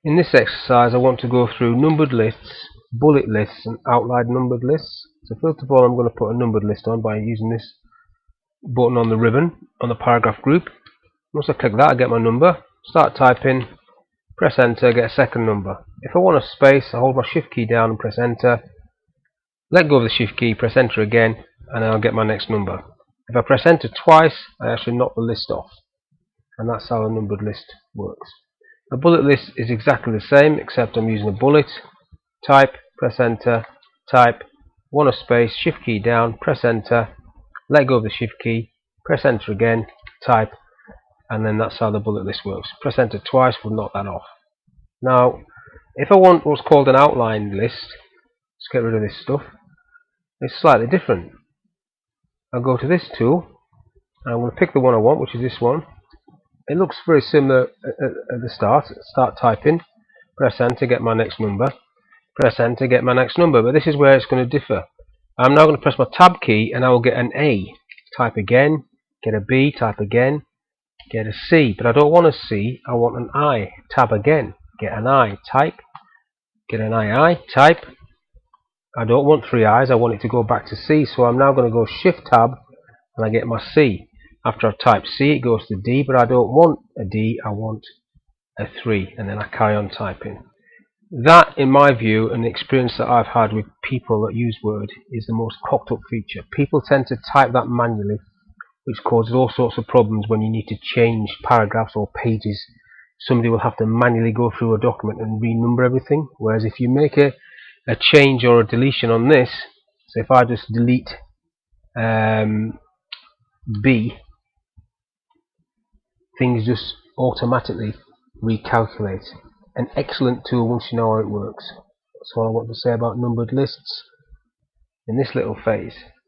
In this exercise I want to go through numbered lists, bullet lists and outlined numbered lists. So first of all I'm going to put a numbered list on by using this button on the ribbon on the paragraph group. Once I click that I get my number, start typing, press enter, get a second number. If I want a space I hold my shift key down and press enter, let go of the shift key, press enter again, and I'll get my next number. If I press enter twice I actually knock the list off, and that's how a numbered list works. A bullet list is exactly the same, except I'm using a bullet. Type, press enter, type, want a space, shift key down, press enter, let go of the shift key, press enter again, type, and then that's how the bullet list works. Press enter twice will knock that off. Now, if I want what's called an outline list, let's get rid of this stuff, it's slightly different. I'll go to this tool, and I'm going to pick the one I want, which is this one. It looks very similar at the start. Start typing, press enter, get my next number, press enter, get my next number, but this is where it's going to differ. I'm now going to press my tab key and I will get an A. Type again, get a B, type again, get a C, but I don't want a C, I want an I. Tab again, get an I, type, get an I, type. I don't want three I's, I want it to go back to C, so I'm now going to go shift tab and I get my C. After I've typed C it goes to D, but I don't want a D, I want a 3, and then I carry on typing. That, in my view, and the experience that I've had with people that use Word, is the most cocked up feature. People tend to type that manually, which causes all sorts of problems when you need to change paragraphs or pages. Somebody will have to manually go through a document and renumber everything, whereas if you make a change or a deletion on this, so if I just delete B, things just automatically recalculate. An excellent tool once you know how it works. That's all I want to say about numbered lists in this little phase.